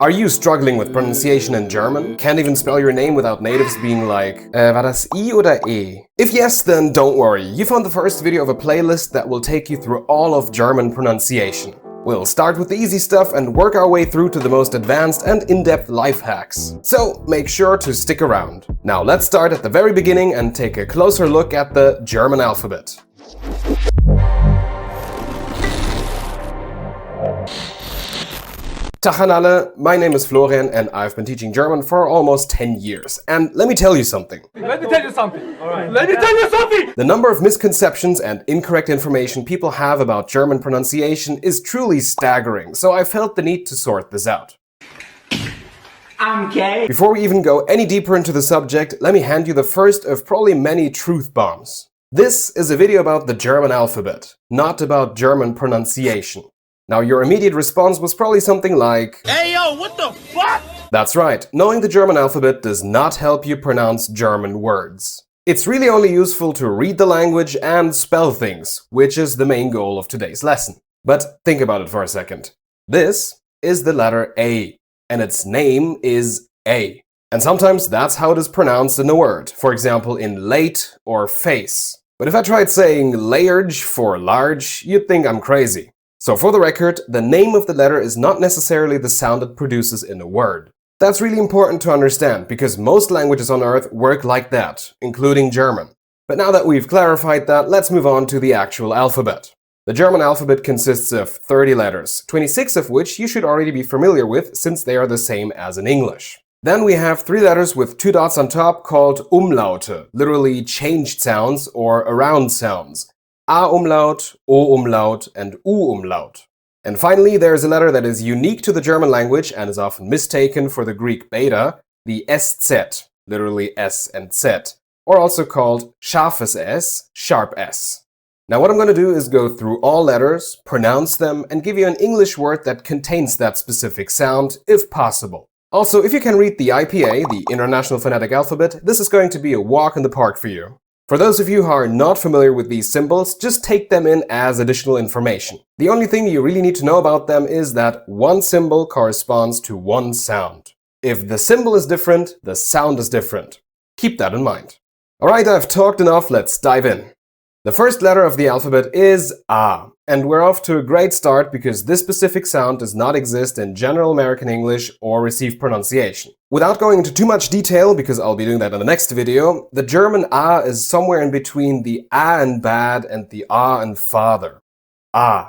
Are you struggling with pronunciation in German? Can't even spell your name without natives being like, war das I oder E? If yes, then don't worry. You found the first video of a playlist that will take you through all of German pronunciation. We'll start with the easy stuff and work our way through to the most advanced and in-depth life hacks. So make sure to stick around. Now let's start at the very beginning and take a closer look at the German alphabet. Tag an alle, my name is Florian and I've been teaching German for almost 10 years. And let me tell you something. Let me tell you something. All right. Let me tell you something! The number of misconceptions and incorrect information people have about German pronunciation is truly staggering, so I felt the need to sort this out. Okay. Before we even go any deeper into the subject, let me hand you the first of probably many truth bombs. This is a video about the German alphabet, not about German pronunciation. Now, your immediate response was probably something like, Hey yo, what the fuck? That's right, knowing the German alphabet does not help you pronounce German words. It's really only useful to read the language and spell things, which is the main goal of today's lesson. But think about it for a second. This is the letter A, and its name is A. And sometimes that's how it is pronounced in a word, for example in late or face. But if I tried saying large for large, you'd think I'm crazy. So for the record, the name of the letter is not necessarily the sound it produces in a word. That's really important to understand, because most languages on Earth work like that, including German. But now that we've clarified that, let's move on to the actual alphabet. The German alphabet consists of 30 letters, 26 of which you should already be familiar with since they are the same as in English. Then we have 3 letters with 2 dots on top called Umlaute, literally changed sounds or around sounds. A-Umlaut, O-Umlaut, and U-Umlaut. And finally, there is a letter that is unique to the German language and is often mistaken for the Greek beta, the SZ, literally S and Z, or also called scharfes S, sharp S. Now what I'm going to do is go through all letters, pronounce them, and give you an English word that contains that specific sound, if possible. Also, if you can read the IPA, the International Phonetic Alphabet, this is going to be a walk in the park for you. For those of you who are not familiar with these symbols, just take them in as additional information. The only thing you really need to know about them is that one symbol corresponds to one sound. If the symbol is different, the sound is different. Keep that in mind. Alright, I've talked enough, let's dive in. The first letter of the alphabet is A, and we're off to a great start because this specific sound does not exist in general American English or received pronunciation. Without going into too much detail, because I'll be doing that in the next video, the German A is somewhere in between the A and bad and the A and father. A.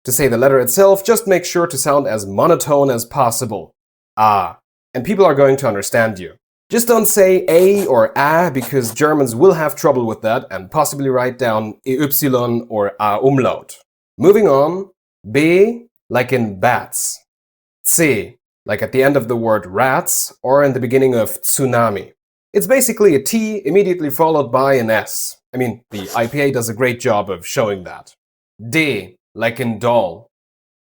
To say the letter itself, just make sure to sound as monotone as possible. A. And people are going to understand you. Just don't say A or A, because Germans will have trouble with that and possibly write down EY or A umlaut. Moving on, B like in bats. C like at the end of the word rats or in the beginning of tsunami. It's basically a T immediately followed by an S. I mean, the IPA does a great job of showing that. D like in doll.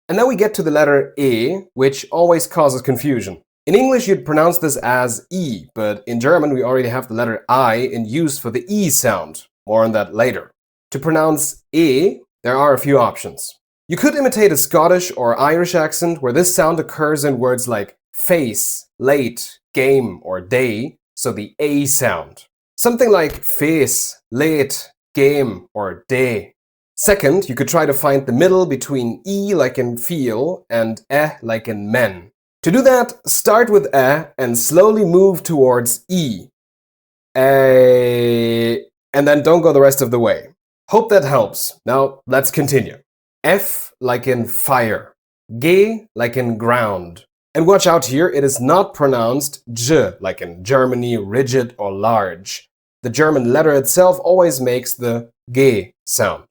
And then we get to the letter E, which always causes confusion. In English, you'd pronounce this as E, but in German, we already have the letter I in use for the E sound. More on that later. To pronounce E, there are a few options. You could imitate a Scottish or Irish accent where this sound occurs in words like face, late, game, or day, so the A sound. Something like face, late, game, or day. Second, you could try to find the middle between E like in feel and E like in men. To do that, start with E and slowly move towards E. A, and then don't go the rest of the way. Hope that helps. Now let's continue. F like in fire. G like in ground. And watch out here, it is not pronounced J like in Germany, rigid or large. The German letter itself always makes the G sound.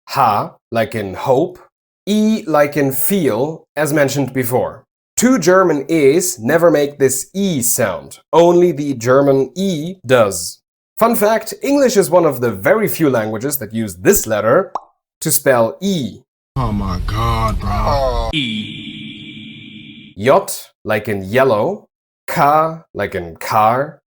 H like in hope. E like in feel, as mentioned before. 2 German E's never make this E sound. Only the German E does. Fun fact, English is one of the very few languages that use this letter to spell E. Oh my god, bro. E. J like in yellow. K like in car.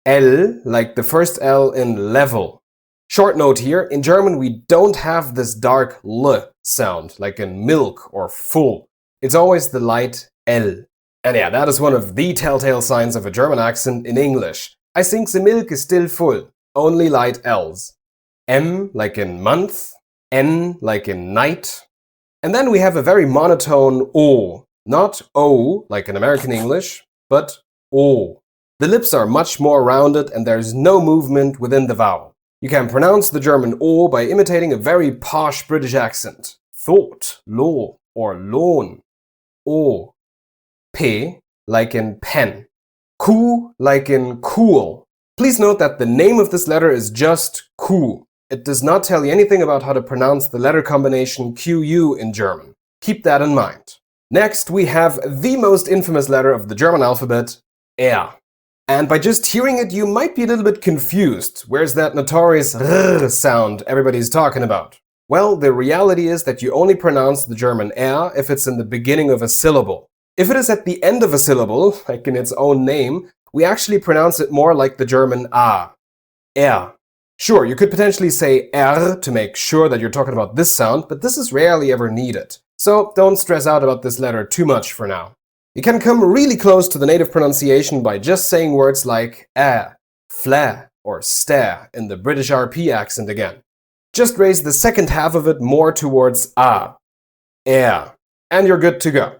L like the first L in level. Short note here, in German we don't have this dark L sound like in milk or full. It's always the light L. And yeah, that is one of the telltale signs of a German accent in English. I think the milk is still full, only light L's. M like in month, N like in night. And then we have a very monotone O, not O like in American English, but O. The lips are much more rounded and there's no movement within the vowel. You can pronounce the German O by imitating a very posh British accent. Thought, lo, or lohn. O. P like in pen. Q like in cool. Please note that the name of this letter is just Q. It does not tell you anything about how to pronounce the letter combination QU in German. Keep that in mind. Next, we have the most infamous letter of the German alphabet, Ä. And by just hearing it, you might be a little bit confused. Where's that notorious R sound everybody's talking about? Well, the reality is that you only pronounce the German Ä if it's in the beginning of a syllable. If it is at the end of a syllable, like in its own name, we actually pronounce it more like the German A. Er. Sure, you could potentially say R to make sure that you're talking about this sound, but this is rarely ever needed. So don't stress out about this letter too much for now. You can come really close to the native pronunciation by just saying words like Ä, fla, or stare in the British RP accent again. Just raise the second half of it more towards A. Er. And you're good to go.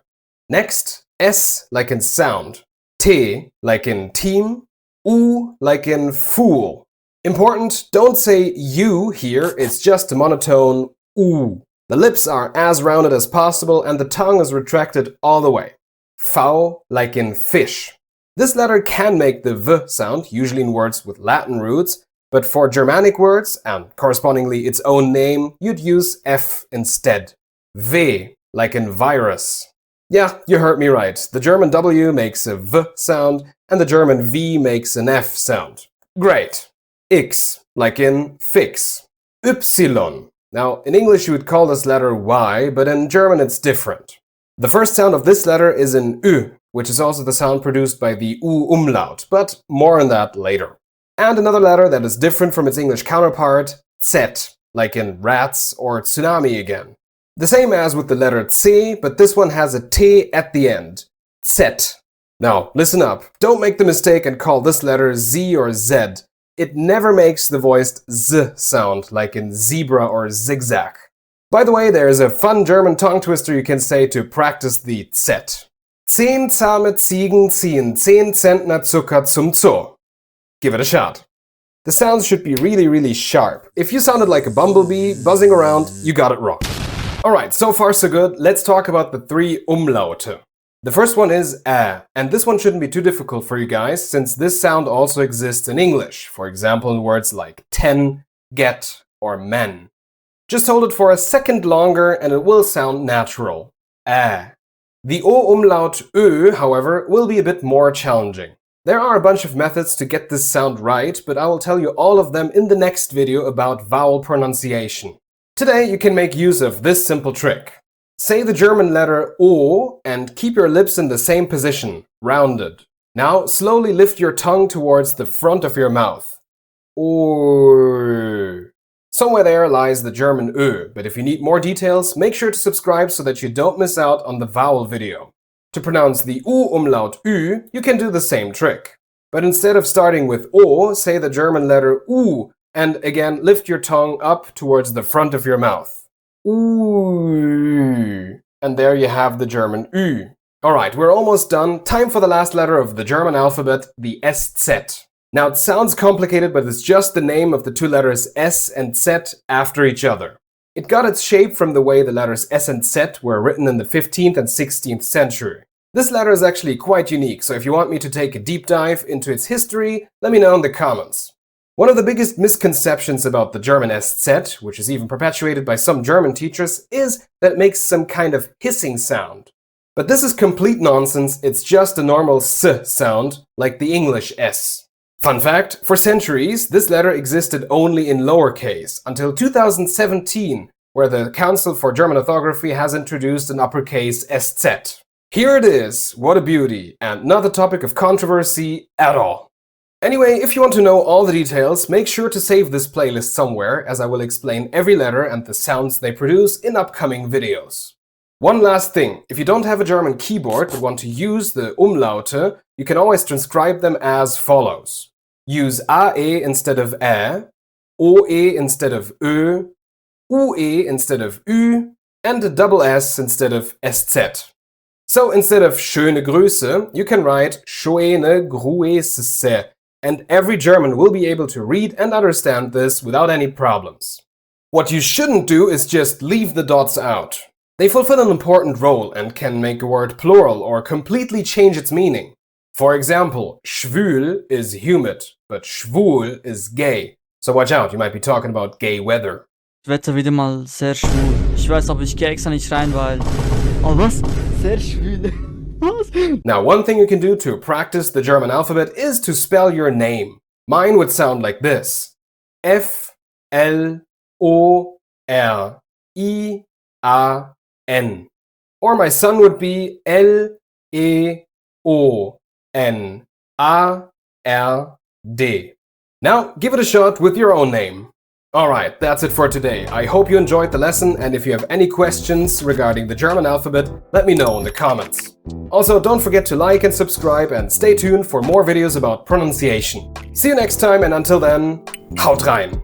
Next, S like in sound, T like in team, U like in fool. Important, don't say U here, it's just a monotone U. The lips are as rounded as possible and the tongue is retracted all the way. V like in fish. This letter can make the V sound, usually in words with Latin roots, but for Germanic words, and correspondingly its own name, you'd use F instead. V like in virus. Yeah, you heard me right. The German W makes a V sound and the German V makes an F sound. Great. X, like in fix. Y. Now, in English you would call this letter Y, but in German it's different. The first sound of this letter is an Ü, which is also the sound produced by the U umlaut, but more on that later. And another letter that is different from its English counterpart, Z, like in rats or tsunami again. The same as with the letter C, but this one has a T at the end. Z. Now, listen up. Don't make the mistake and call this letter Z or Z. It never makes the voiced Z sound, like in zebra or zigzag. By the way, there is a fun German tongue twister you can say to practice the Z. 10 zahme Ziegen ziehen 10 Zentner Zucker zum Zoo. Give it a shot. The sounds should be really sharp. If you sounded like a bumblebee buzzing around, you got it wrong. Alright, so far so good. Let's talk about the 3 Umlaute. The first one is Ä, and this one shouldn't be too difficult for you guys, since this sound also exists in English, for example in words like ten, get, or men. Just hold it for a second longer and it will sound natural. Ä. The O umlaut Ö, however, will be a bit more challenging. There are a bunch of methods to get this sound right, but I will tell you all of them in the next video about vowel pronunciation. Today you can make use of this simple trick. Say the German letter O and keep your lips in the same position, rounded. Now slowly lift your tongue towards the front of your mouth. O. Somewhere there lies the German Ö, but if you need more details, make sure to subscribe so that you don't miss out on the vowel video. To pronounce the U umlaut Ü, you can do the same trick. But instead of starting with O, say the German letter U, and again lift your tongue up towards the front of your mouth. Ooh. And there you have the German Ü. Alright, we're almost done. Time for the last letter of the German alphabet, the SZ. Now it sounds complicated, but it's just the name of the two letters S and Z after each other. It got its shape from the way the letters S and Z were written in the 15th and 16th century. This letter is actually quite unique, so if you want me to take a deep dive into its history, let me know in the comments. One of the biggest misconceptions about the German SZ, which is even perpetuated by some German teachers, is that it makes some kind of hissing sound. But this is complete nonsense, it's just a normal S sound, like the English S. Fun fact, for centuries, this letter existed only in lowercase, until 2017, where the Council for German Orthography has introduced an uppercase SZ. Here it is, what a beauty, and not a topic of controversy at all. Anyway, if you want to know all the details, make sure to save this playlist somewhere, as I will explain every letter and the sounds they produce in upcoming videos. One last thing, if you don't have a German keyboard but want to use the Umlaute, you can always transcribe them as follows. Use AE instead of Ä, OE instead of Ö, UE instead of Ü, and a double S instead of SZ. So instead of schöne Grüße, you can write schöne Grüße, and every German will be able to read and understand this without any problems. What you shouldn't do is just leave the dots out. They fulfill an important role and can make a word plural or completely change its meaning. For example, schwül is humid, but schwul is gay. So watch out, you might be talking about gay weather. Wetter wieder mal sehr schwul. Ich weiß, aber ich gehe extra nicht rein, weil... Oh, was? Sehr schwül. Was? Now, one thing you can do to practice the German alphabet is to spell your name. Mine would sound like this. F-L-O-R-I-A-N. Or my son would be L-E-O-N-A-R-D. Now, give it a shot with your own name. Alright, that's it for today. I hope you enjoyed the lesson, and if you have any questions regarding the German alphabet, let me know in the comments. Also, don't forget to like and subscribe, and stay tuned for more videos about pronunciation. See you next time, and until then, haut rein!